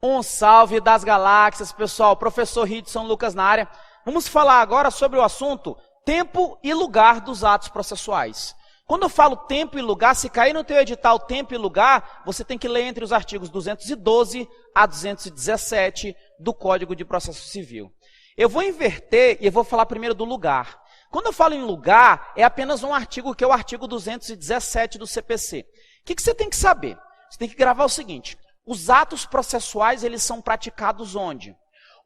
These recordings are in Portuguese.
Um salve das galáxias, pessoal. Professor Ridson Lucas na área. Vamos falar agora sobre o assunto tempo e lugar dos atos processuais. Quando eu falo tempo e lugar, se cair no teu edital tempo e lugar, você tem que ler entre os artigos 212 a 217 do Código de Processo Civil. Eu vou inverter e eu vou falar primeiro do lugar. Quando eu falo em lugar, é apenas um artigo que é o artigo 217 do CPC. O que você tem que saber? Você tem que gravar o seguinte: os atos processuais, eles são praticados onde?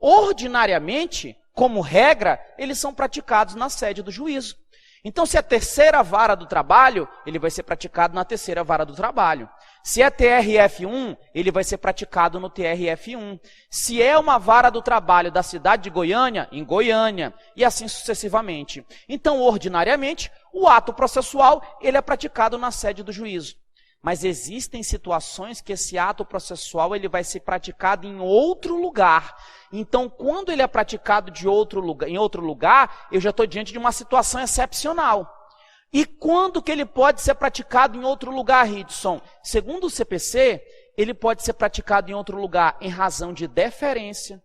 Ordinariamente, como regra, eles são praticados na sede do juízo. Então, se é terceira vara do trabalho, ele vai ser praticado na terceira vara do trabalho. Se é TRF1, ele vai ser praticado no TRF1. Se é uma vara do trabalho da cidade de Goiânia, em Goiânia, e assim sucessivamente. Então, ordinariamente, o ato processual, ele é praticado na sede do juízo. Mas existem situações que esse ato processual ele vai ser praticado em outro lugar. Então, quando ele é praticado em outro lugar, eu já estou diante de uma situação excepcional. E quando que ele pode ser praticado em outro lugar, Ridson? Segundo o CPC, ele pode ser praticado em outro lugar em razão de deferência,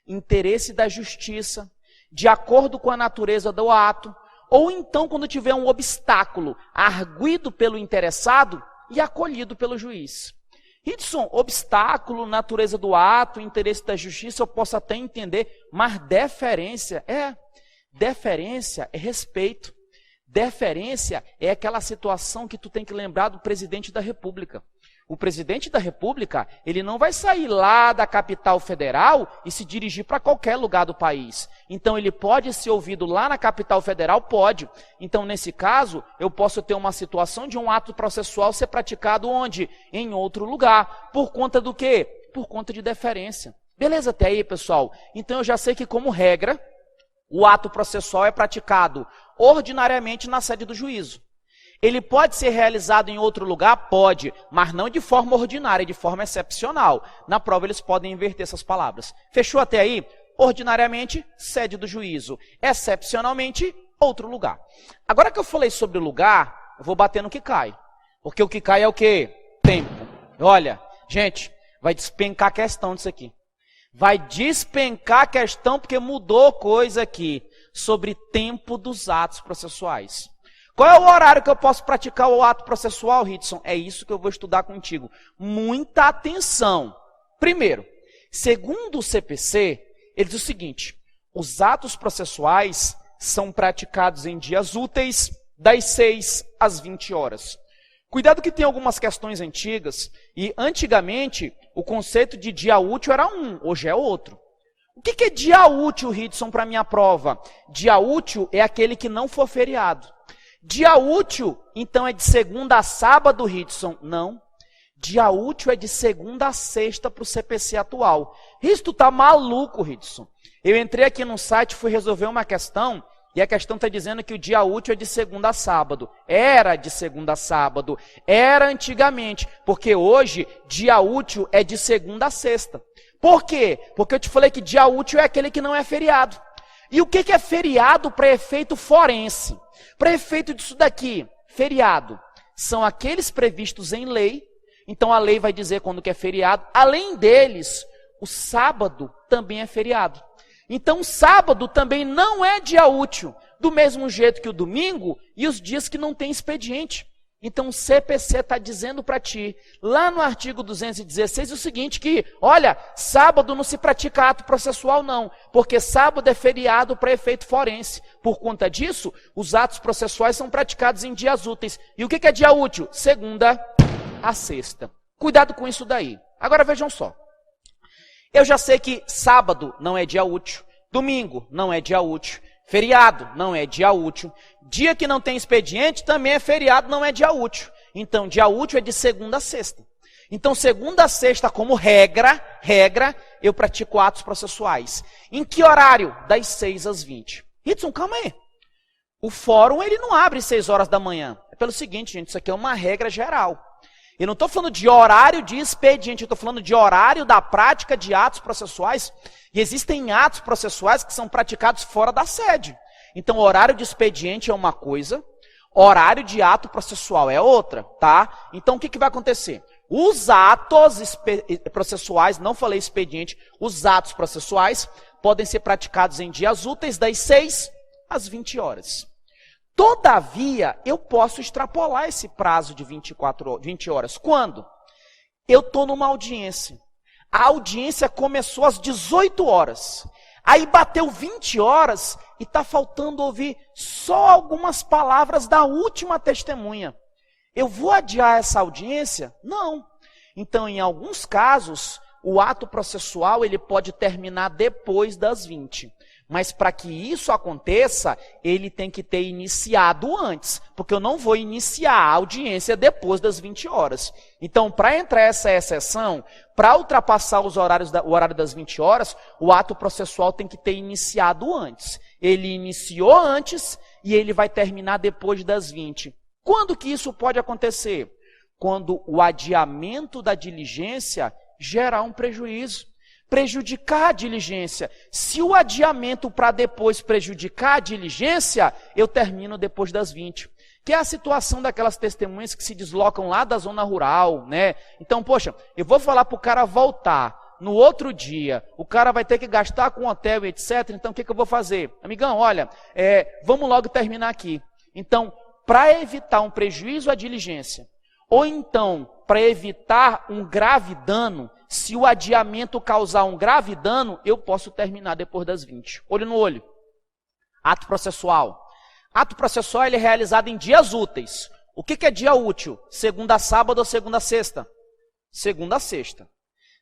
interesse da justiça, de acordo com a natureza do ato, ou então quando tiver um obstáculo arguido pelo interessado e acolhido pelo juiz. Ridson, obstáculo, natureza do ato, interesse da justiça, eu posso até entender, mas deferência é respeito. Deferência é aquela situação que tu tem que lembrar do presidente da República. O presidente da República, ele não vai sair lá da capital federal e se dirigir para qualquer lugar do país. Então, ele pode ser ouvido lá na capital federal? Pode. Então, nesse caso, eu posso ter uma situação de um ato processual ser praticado onde? Em outro lugar. Por conta do quê? Por conta de deferência. Beleza até aí, pessoal? Então, eu já sei que, como regra, o ato processual é praticado ordinariamente na sede do juízo. Ele pode ser realizado em outro lugar? Pode, mas não de forma ordinária, de forma excepcional. Na prova eles podem inverter essas palavras. Fechou até aí? Ordinariamente, sede do juízo. Excepcionalmente, outro lugar. Agora que eu falei sobre lugar, eu vou bater no que cai. Porque o que cai é o quê? Tempo. Olha, gente, vai despencar a questão disso aqui. Vai despencar a questão porque mudou coisa aqui sobre tempo dos atos processuais. Qual é o horário que eu posso praticar o ato processual, Ridson? É isso que eu vou estudar contigo. Muita atenção. Primeiro, segundo o CPC, ele diz o seguinte: os atos processuais são praticados em dias úteis, das 6 às 20 horas. Cuidado que tem algumas questões antigas, e antigamente o conceito de dia útil era um, hoje é outro. O que é dia útil, Ridson, para minha prova? Dia útil é aquele que não for feriado. Dia útil, então, é de segunda a sábado, Ridson? Não. Dia útil é de segunda a sexta para o CPC atual. Isso tu tá maluco, Ridson. Eu entrei aqui no site, fui resolver uma questão, e a questão está dizendo que o dia útil é de segunda a sábado. Era de segunda a sábado. Era antigamente, porque hoje dia útil é de segunda a sexta. Por quê? Porque eu te falei que dia útil é aquele que não é feriado. E o que é feriado para efeito forense? Para efeito disso daqui, feriado, são aqueles previstos em lei. Então a lei vai dizer quando que é feriado. Além deles, o sábado também é feriado. Então o sábado também não é dia útil, do mesmo jeito que o domingo e os dias que não tem expediente. Então o CPC está dizendo para ti, lá no artigo 216, o seguinte, que, olha, sábado não se pratica ato processual não, porque sábado é feriado para efeito forense. Por conta disso, os atos processuais são praticados em dias úteis. E o que é dia útil? Segunda a sexta. Cuidado com isso daí. Agora vejam só. Eu já sei que sábado não é dia útil, domingo não é dia útil, feriado não é dia útil, dia que não tem expediente também é feriado, não é dia útil. Então, dia útil é de segunda a sexta. Então, segunda a sexta, como regra, eu pratico atos processuais. Em que horário? Das 6 às 20. Ridson, calma aí. O fórum, ele não abre 6 horas da manhã. É pelo seguinte, gente, isso aqui é uma regra geral. Eu não estou falando de horário de expediente, eu estou falando de horário da prática de atos processuais. E existem atos processuais que são praticados fora da sede. Então, horário de expediente é uma coisa, horário de ato processual é outra, tá? Então, o que vai acontecer? Os atos processuais, não falei expediente, os atos processuais podem ser praticados em dias úteis das 6 às 20 horas. Todavia, eu posso extrapolar esse prazo de 20 horas. Quando? Eu estou numa audiência. A audiência começou às 18 horas. Aí bateu 20 horas e está faltando ouvir só algumas palavras da última testemunha. Eu vou adiar essa audiência? Não. Então, em alguns casos, o ato processual ele pode terminar depois das 20. Mas para que isso aconteça, ele tem que ter iniciado antes, porque eu não vou iniciar a audiência depois das 20 horas. Então, para entrar essa exceção, para ultrapassar o horário das 20 horas, o ato processual tem que ter iniciado antes. Ele iniciou antes e ele vai terminar depois das 20. Quando que isso pode acontecer? Quando o adiamento da diligência gerar um prejuízo. Prejudicar a diligência. Se o adiamento para depois prejudicar a diligência, eu termino depois das 20. Que é a situação daquelas testemunhas que se deslocam lá da zona rural, né? Então, poxa, eu vou falar para o cara voltar no outro dia, o cara vai ter que gastar com hotel e etc. Então, o que eu vou fazer? Amigão, olha, vamos logo terminar aqui. Então, para evitar um prejuízo à diligência, ou então, para evitar um grave dano, se o adiamento causar um grave dano, eu posso terminar depois das 20. Olho no olho. Ato processual. Ato processual ele é realizado em dias úteis. O que é dia útil? Segunda a sábado ou segunda a sexta? Segunda a sexta.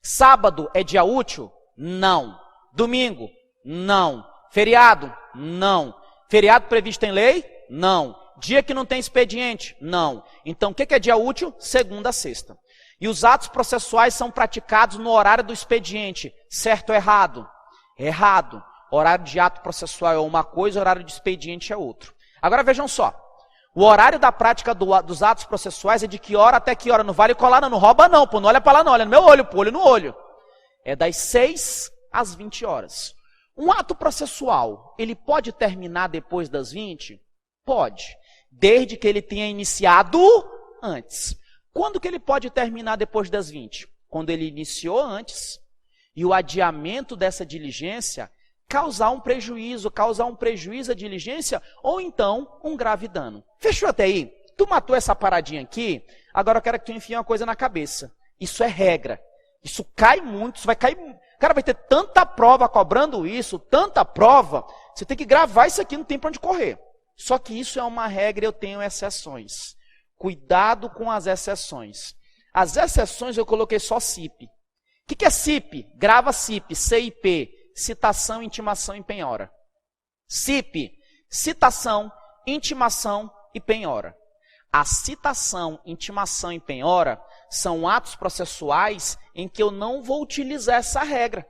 Sábado é dia útil? Não. Domingo? Não. Feriado? Não. Feriado previsto em lei? Não. Dia que não tem expediente? Não. Então, o que é dia útil? Segunda a sexta. E os atos processuais são praticados no horário do expediente. Certo ou errado? Errado. Horário de ato processual é uma coisa, horário de expediente é outro. Agora vejam só. O horário da prática dos atos processuais é de que hora até que hora? Não vale colar, não rouba não, pô. Não olha para lá não, olha no meu olho, pô, olho no olho. É das 6 às 20 horas. Um ato processual, ele pode terminar depois das 20? Pode. Desde que ele tenha iniciado antes. Quando que ele pode terminar depois das 20? Quando ele iniciou antes e o adiamento dessa diligência causar um prejuízo à diligência ou então um grave dano. Fechou até aí? Tu matou essa paradinha aqui, agora eu quero que tu enfie uma coisa na cabeça. Isso é regra. Isso cai muito, isso vai cair... Cara, vai ter tanta prova cobrando isso, tanta prova, você tem que gravar isso aqui, não tem para onde correr. Só que isso é uma regra e eu tenho exceções. Cuidado com as exceções. As exceções eu coloquei só CIP. O que é CIP? Grava CIP, CIP, citação, intimação e penhora. CIP, citação, intimação e penhora. A citação, intimação e penhora são atos processuais em que eu não vou utilizar essa regra.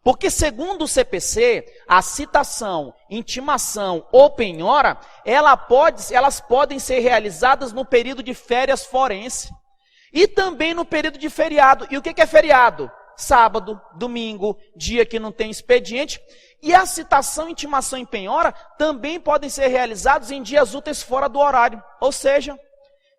Porque, segundo o CPC, a citação, intimação ou penhora, elas podem ser realizadas no período de férias forense e também no período de feriado. E o que é feriado? Sábado, domingo, dia que não tem expediente. E a citação, intimação e penhora também podem ser realizados em dias úteis fora do horário. Ou seja,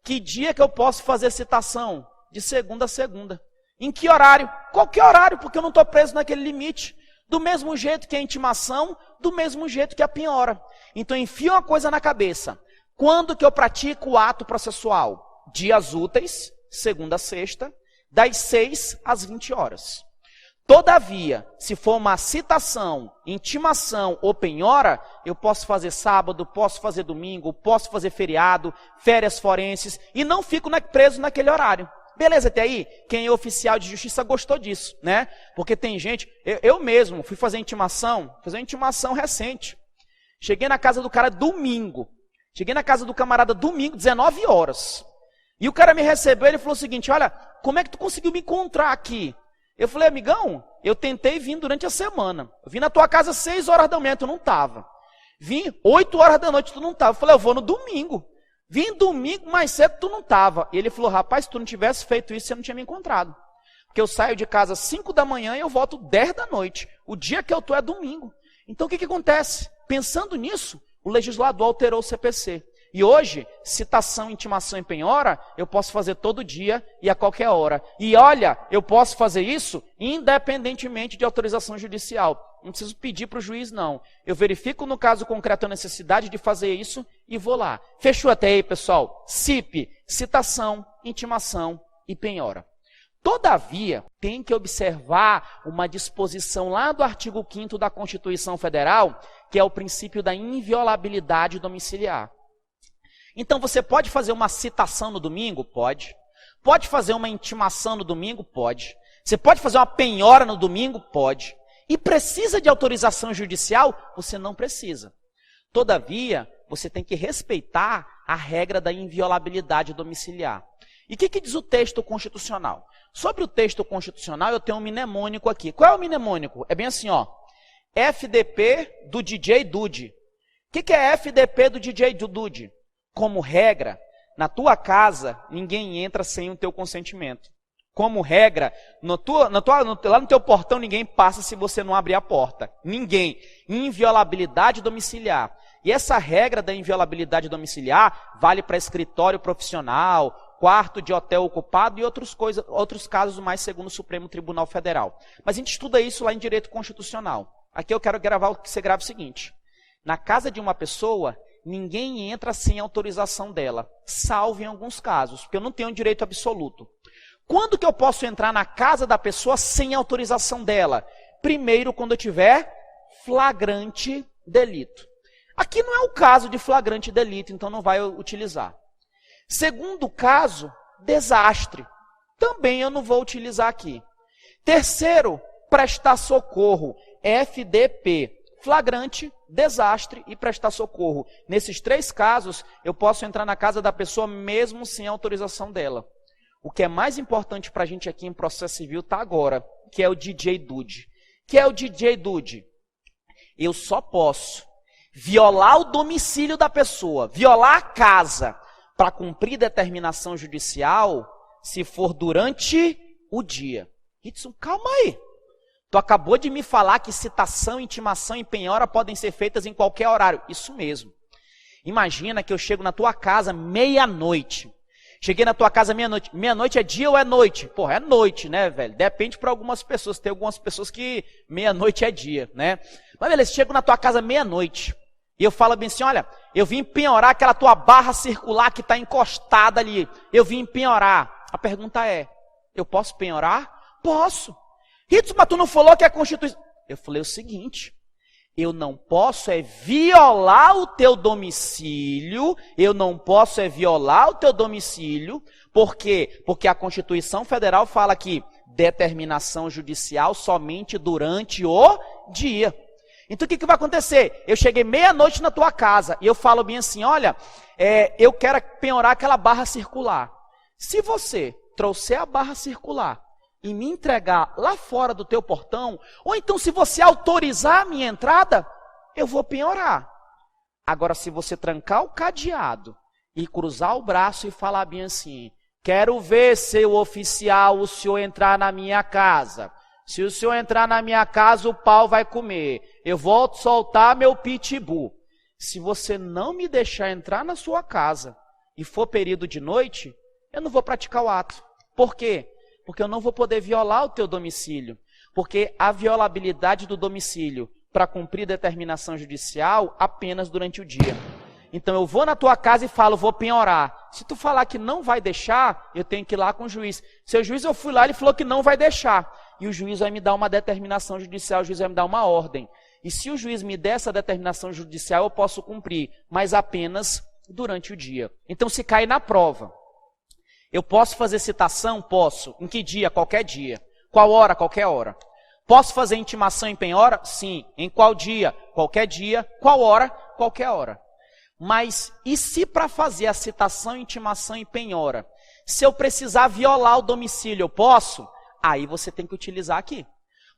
que dia que eu posso fazer citação? De segunda a segunda. Em que horário? Qualquer horário, porque eu não estou preso naquele limite. Do mesmo jeito que a intimação, do mesmo jeito que a penhora. Então, enfia uma coisa na cabeça. Quando que eu pratico o ato processual? Dias úteis, segunda a sexta, das 6 às 20 horas. Todavia, se for uma citação, intimação ou penhora, eu posso fazer sábado, posso fazer domingo, posso fazer feriado, férias forenses, e não fico preso naquele horário. Beleza, até aí, quem é oficial de justiça gostou disso, né? Porque tem gente, eu mesmo fui fazer uma intimação recente. Cheguei na casa do cara domingo. Cheguei na casa do camarada domingo, 19 horas. E o cara me recebeu, ele falou o seguinte, olha, como é que tu conseguiu me encontrar aqui? Eu falei, amigão, eu tentei vir durante a semana. Eu vim na tua casa 6 horas da manhã, tu não estava. Vim 8 horas da noite, tu não estava. Eu falei, eu vou no domingo. Vim domingo mais cedo, tu não estava. E ele falou, rapaz, se tu não tivesse feito isso, você não tinha me encontrado. Porque eu saio de casa às 5 da manhã e eu volto 10 da noite. O dia que eu estou é domingo. Então o que acontece? Pensando nisso, o legislador alterou o CPC. E hoje, citação, intimação e penhora, eu posso fazer todo dia e a qualquer hora. E olha, eu posso fazer isso independentemente de autorização judicial. Não preciso pedir para o juiz, não. Eu verifico no caso concreto a necessidade de fazer isso e vou lá. Fechou até aí, pessoal? CIP, citação, intimação e penhora. Todavia, tem que observar uma disposição lá do artigo 5º da Constituição Federal, que é o princípio da inviolabilidade domiciliar. Então, você pode fazer uma citação no domingo? Pode. Pode fazer uma intimação no domingo? Pode. Você pode fazer uma penhora no domingo? Pode. E precisa de autorização judicial? Você não precisa. Todavia, você tem que respeitar a regra da inviolabilidade domiciliar. E o que diz o texto constitucional? Sobre o texto constitucional, eu tenho um mnemônico aqui. Qual é o mnemônico? É bem assim, ó. FDP do DJ Dude. O que é FDP do DJ Dude? Como regra, na tua casa, ninguém entra sem o teu consentimento. Como regra, lá no teu portão, ninguém passa se você não abrir a porta. Ninguém. Inviolabilidade domiciliar. E essa regra da inviolabilidade domiciliar vale para escritório profissional, quarto de hotel ocupado e outros casos mais segundo o Supremo Tribunal Federal. Mas a gente estuda isso lá em direito constitucional. Aqui eu quero gravar que você grave o seguinte. Na casa de uma pessoa, ninguém entra sem autorização dela, salvo em alguns casos, porque eu não tenho direito absoluto. Quando que eu posso entrar na casa da pessoa sem autorização dela? Primeiro, quando eu tiver flagrante delito. Aqui não é o caso de flagrante delito, então não vai utilizar. Segundo caso, desastre. Também eu não vou utilizar aqui. Terceiro, prestar socorro. FDP. Flagrante, desastre e prestar socorro. Nesses 3 casos, eu posso entrar na casa da pessoa mesmo sem autorização dela. O que é mais importante para a gente aqui em processo civil está agora, que é o DJ Dude. Que é o DJ Dude? Eu só posso violar o domicílio da pessoa, violar a casa, para cumprir determinação judicial, se for durante o dia. Hitson, calma aí. Tu acabou de me falar que citação, intimação e penhora podem ser feitas em qualquer horário. Isso mesmo. Imagina que eu chego na tua casa meia-noite. Cheguei na tua casa meia-noite. Meia-noite é dia ou é noite? Porra, é noite, né, velho? Depende para algumas pessoas. Tem algumas pessoas que meia-noite é dia, né? Mas beleza, chego na tua casa meia-noite. E eu falo bem assim, olha, eu vim penhorar aquela tua barra circular que está encostada ali. Eu vim penhorar. A pergunta é, eu posso penhorar? Posso. Hitson, mas tu não falou que é a Constituição... Eu falei o seguinte, eu não posso violar o teu domicílio, por quê? Porque a Constituição Federal fala que determinação judicial somente durante o dia. Então o que vai acontecer? Eu cheguei meia-noite na tua casa e eu falo bem assim, olha, eu quero penhorar aquela barra circular. Se você trouxer a barra circular e me entregar lá fora do teu portão, ou então se você autorizar a minha entrada, eu vou penhorar. Agora, se você trancar o cadeado e cruzar o braço e falar bem assim, quero ver, seu oficial, o senhor entrar na minha casa. Se o senhor entrar na minha casa, o pau vai comer. Eu vou soltar meu pitbull. Se você não me deixar entrar na sua casa e for período de noite, eu não vou praticar o ato. Por quê? Porque eu não vou poder violar o teu domicílio. Porque a violabilidade do domicílio para cumprir determinação judicial apenas durante o dia. Então eu vou na tua casa e falo, vou penhorar. Se tu falar que não vai deixar, eu tenho que ir lá com o juiz. Seu juiz, eu fui lá, ele falou que não vai deixar. E o juiz vai me dar uma determinação judicial, o juiz vai me dar uma ordem. E se o juiz me der essa determinação judicial, eu posso cumprir, mas apenas durante o dia. Então se cai na prova. Eu posso fazer citação? Posso. Em que dia? Qualquer dia. Qual hora? Qualquer hora. Posso fazer intimação em penhora? Sim. Em qual dia? Qualquer dia. Qual hora? Qualquer hora. Mas e se para fazer a citação, intimação e penhora, se eu precisar violar o domicílio, eu posso? Aí você tem que utilizar aqui.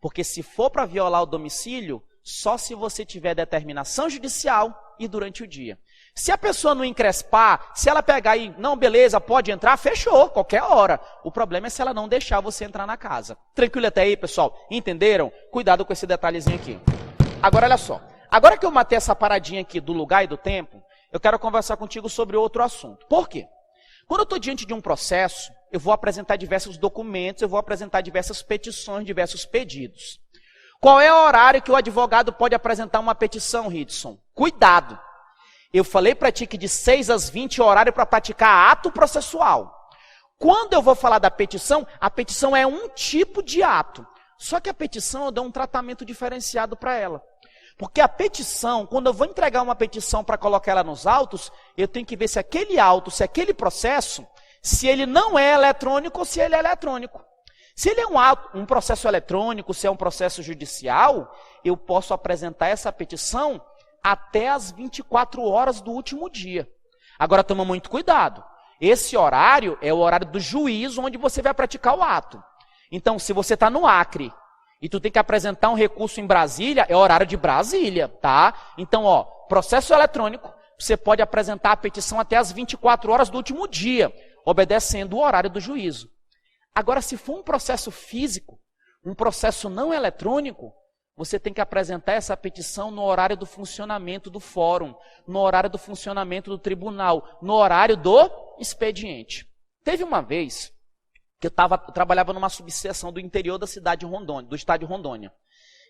Porque se for para violar o domicílio, só se você tiver determinação judicial e durante o dia. Se a pessoa não encrespar, se ela pegar e, não, beleza, pode entrar, fechou, qualquer hora. O problema é se ela não deixar você entrar na casa. Tranquilo até aí, pessoal? Entenderam? Cuidado com esse detalhezinho aqui. Agora, olha só. Agora que eu matei essa paradinha aqui do lugar e do tempo, eu quero conversar contigo sobre outro assunto. Por quê? Quando eu estou diante de um processo, eu vou apresentar diversos documentos, eu vou apresentar diversas petições, diversos pedidos. Qual é o horário que o advogado pode apresentar uma petição, Ridson? Cuidado! Eu falei para ti que de 6 às 20 é o horário para praticar ato processual. Quando eu vou falar da petição, a petição é um tipo de ato. Só que a petição eu dou um tratamento diferenciado para ela. Porque a petição, quando eu vou entregar uma petição para colocar ela nos autos, eu tenho que ver se aquele auto, se aquele processo, se ele não é eletrônico ou se ele é eletrônico. Se ele é um processo eletrônico, se é um processo judicial, eu posso apresentar essa petição até as 24 horas do último dia. Agora, toma muito cuidado. Esse horário é o horário do juízo onde você vai praticar o ato. Então, se você está no Acre e tu tem que apresentar um recurso em Brasília, é horário de Brasília, tá? Então, ó, processo eletrônico, você pode apresentar a petição até as 24 horas do último dia, obedecendo o horário do juízo. Agora, se for um processo físico, um processo não eletrônico, você tem que apresentar essa petição no horário do funcionamento do fórum, no horário do funcionamento do tribunal, no horário do expediente. Teve uma vez que eu trabalhava numa subseção do interior da cidade de Rondônia, do estado de Rondônia.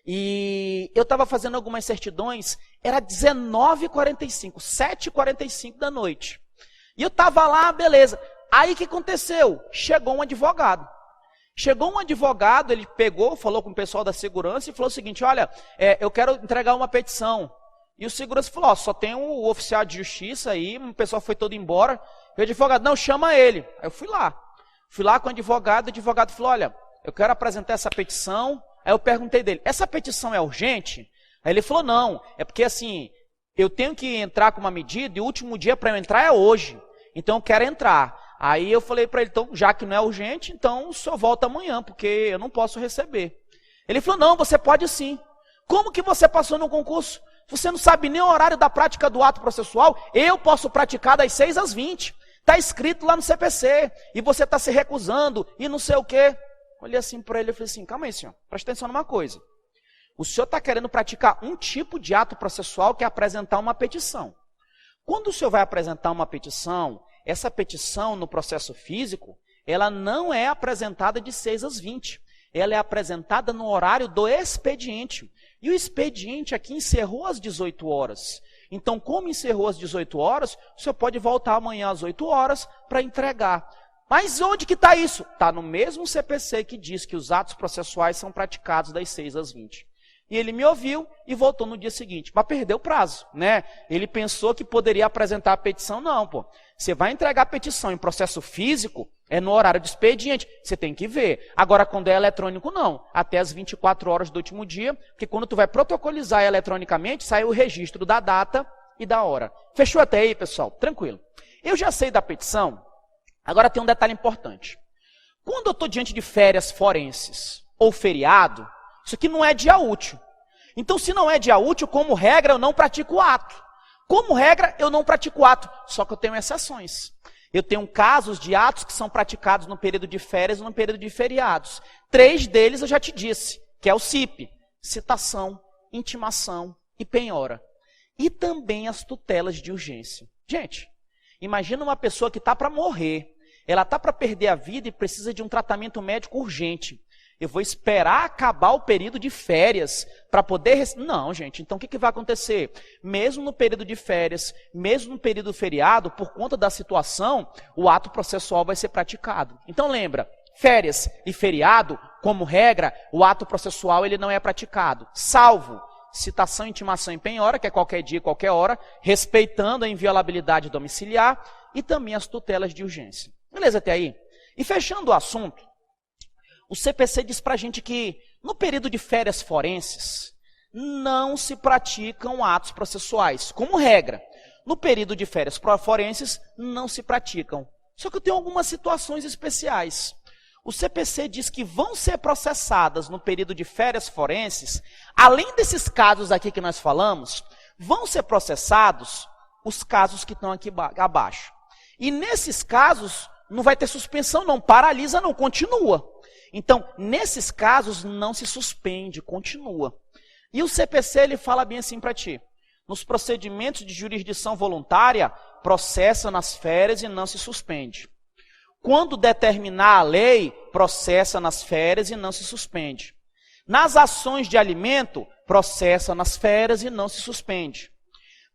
E eu estava fazendo algumas certidões, era 19h45, 7h45 da noite. E eu estava lá, beleza. Aí o que aconteceu? Chegou um advogado. Ele pegou, falou com o pessoal da segurança e falou o seguinte, olha, eu quero entregar uma petição. E o segurança falou, ó, só tem o oficial de justiça aí, o pessoal foi todo embora. E o advogado, não, chama ele. Aí eu fui lá com o advogado falou, olha, eu quero apresentar essa petição. Aí eu perguntei dele, essa petição é urgente? Aí ele falou, não, é porque assim, eu tenho que entrar com uma medida e o último dia para eu entrar é hoje. Então eu quero entrar. Aí eu falei para ele, então, já que não é urgente, então o senhor volta amanhã, porque eu não posso receber. Ele falou, não, você pode sim. Como que você passou no concurso? Você não sabe nem o horário da prática do ato processual? Eu posso praticar das 6 às 20. Está escrito lá no CPC. E você está se recusando e não sei o quê. Olhei assim para ele e falei assim, calma aí, senhor, presta atenção numa coisa. O senhor está querendo praticar um tipo de ato processual que é apresentar uma petição. Quando o senhor vai apresentar uma petição, essa petição no processo físico, ela não é apresentada de 6 às 20. Ela é apresentada no horário do expediente. E o expediente aqui encerrou às 18 horas. Então, como encerrou às 18 horas, o senhor pode voltar amanhã às 8 horas para entregar. Mas onde que está isso? Está no mesmo CPC que diz que os atos processuais são praticados das 6 às 20. E ele me ouviu e voltou no dia seguinte. Mas perdeu o prazo, né? Ele pensou que poderia apresentar a petição. Não, pô. Você vai entregar a petição em processo físico, é no horário do expediente. Você tem que ver. Agora, quando é eletrônico, não. Até as 24 horas do último dia, porque quando tu vai protocolizar eletronicamente, sai o registro da data e da hora. Fechou até aí, pessoal? Tranquilo. Eu já sei da petição. Agora tem um detalhe importante. Quando eu estou diante de férias forenses ou feriado, isso aqui não é dia útil. Então, se não é dia útil, como regra, eu não pratico o ato. Como regra, eu não pratico o ato. Só que eu tenho exceções. Eu tenho casos de atos que são praticados no período de férias e no período de feriados. 3 deles eu já te disse, que é o CIP, citação, intimação e penhora. E também as tutelas de urgência. Gente, imagina uma pessoa que está para morrer. Ela está para perder a vida e precisa de um tratamento médico urgente. Eu vou esperar acabar o período de férias para poder... Não, gente. Então, o que vai acontecer? Mesmo no período de férias, mesmo no período feriado, por conta da situação, o ato processual vai ser praticado. Então, lembra, férias e feriado, como regra, o ato processual ele não é praticado. Salvo citação, intimação e penhora, que é qualquer dia, qualquer hora, respeitando a inviolabilidade domiciliar e também as tutelas de urgência. Beleza até aí? E fechando o assunto, o CPC diz para a gente que no período de férias forenses não se praticam atos processuais, como regra. No período de férias forenses não se praticam. Só que eu tenho algumas situações especiais. O CPC diz que vão ser processadas no período de férias forenses, além desses casos aqui que nós falamos, vão ser processados os casos que estão aqui abaixo. E nesses casos não vai ter suspensão não, paralisa não, continua. Então, nesses casos, não se suspende, continua. E o CPC, ele fala bem assim para ti. nos procedimentos de jurisdição voluntária, processa nas férias e não se suspende. Quando determinar a lei, processa nas férias e não se suspende. Nas ações de alimento, processa nas férias e não se suspende.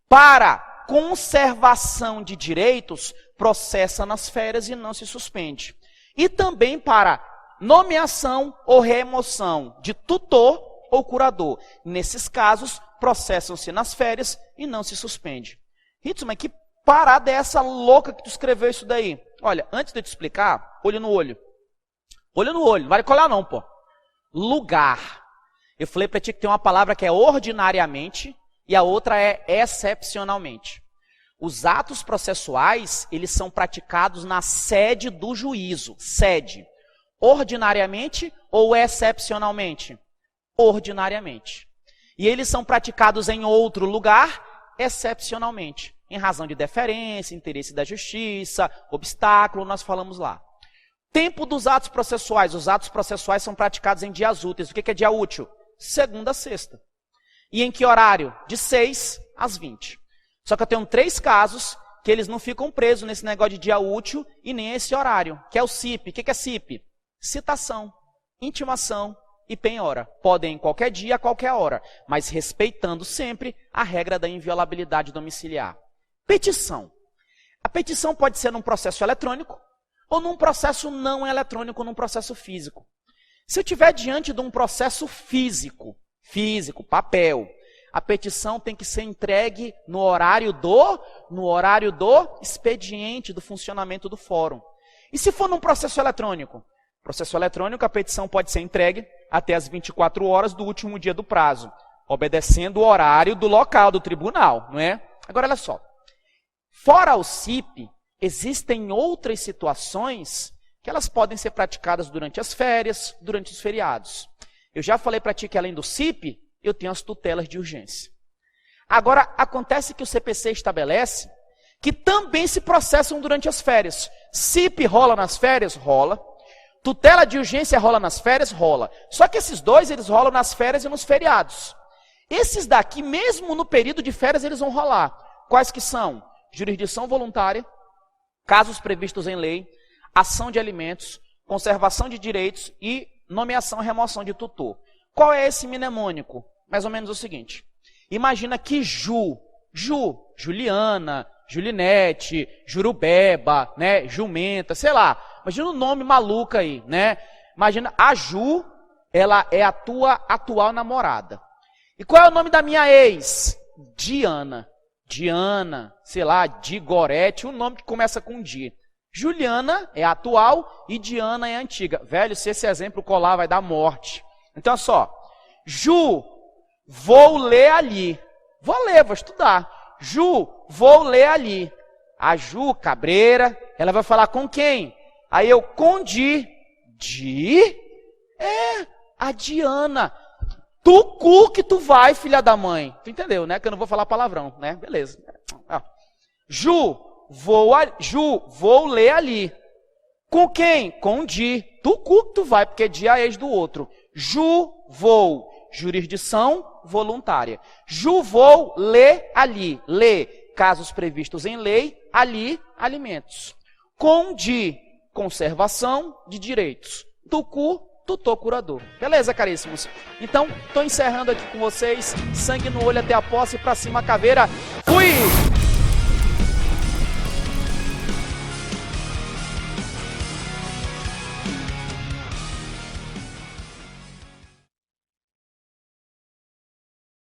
Para conservação de direitos, processa nas férias e não se suspende. E também para nomeação ou remoção de tutor ou curador. Nesses casos, processam-se nas férias e não se suspende. Ritz, mas que parada é essa louca que tu escreveu isso daí? Olha, antes de eu te explicar, olho no olho. Olho no olho, não vale colar não, pô. Lugar. Eu falei para ti que tem uma palavra que é ordinariamente e a outra é excepcionalmente. Os atos processuais, eles são praticados na sede do juízo. Sede. Ordinariamente ou excepcionalmente? Ordinariamente. E eles são praticados em outro lugar, excepcionalmente. Em razão de deferência, interesse da justiça, obstáculo, nós falamos lá. Tempo dos atos processuais. Os atos processuais são praticados em dias úteis. O que é dia útil? Segunda a sexta. E em que horário? De 6 às 20. Só que eu tenho 3 casos que eles não ficam presos nesse negócio de dia útil e nem esse horário, que é o CIP. O que é CIP? Citação, intimação e penhora. Podem em qualquer dia, a qualquer hora, mas respeitando sempre a regra da inviolabilidade domiciliar. Petição. A petição pode ser num processo eletrônico ou num processo não eletrônico, num processo físico. Se eu estiver diante de um processo físico, papel, a petição tem que ser entregue no horário do expediente, do funcionamento do fórum. E se for num processo eletrônico? Processo eletrônico, a petição pode ser entregue até as 24 horas do último dia do prazo, obedecendo o horário do local, do tribunal, não é? Agora, olha só. Fora o CIP, existem outras situações que elas podem ser praticadas durante as férias, durante os feriados. Eu já falei para ti que além do CIP, eu tenho as tutelas de urgência. Agora, acontece que o CPC estabelece que também se processam durante as férias. CIP rola nas férias? Rola. Tutela de urgência rola nas férias? Rola. Só que esses dois, eles rolam nas férias e nos feriados. Esses daqui, mesmo no período de férias, eles vão rolar. Quais que são? Jurisdição voluntária, casos previstos em lei, ação de alimentos, conservação de direitos e nomeação e remoção de tutor. Qual é esse mnemônico? Mais ou menos o seguinte. Imagina que Juliana, Julinete, Jurubeba, né, Jumenta, sei lá. Imagina um nome maluco aí, né? Imagina, a Ju, ela é a tua atual namorada. E qual é o nome da minha ex? Diana, sei lá, Digorete, um nome que começa com Di. Juliana é a atual e Diana é a antiga. Velho, se esse exemplo colar, vai dar morte. Então, só. Ju, vou ler ali. Vou estudar. Ju, vou ler ali. A Ju, cabreira, ela vai falar com quem? Aí eu, com Di. Di? É, a Diana. Tu cu que tu vai, filha da mãe. Tu entendeu, né? Que eu não vou falar palavrão, né? Beleza. Ju, vou ler ali. Com quem? Com Di. Tu cu que tu vai, porque Di é a ex do outro. Ju, vou. Jurisdição voluntária. Ju, vou ler ali. Lê, casos previstos em lei, ali, alimentos. Com Di, conservação de direitos. Tucu, tutor curador. Beleza, caríssimos? Então, estou encerrando aqui com vocês. Sangue no olho até a posse, pra cima a caveira. Fui!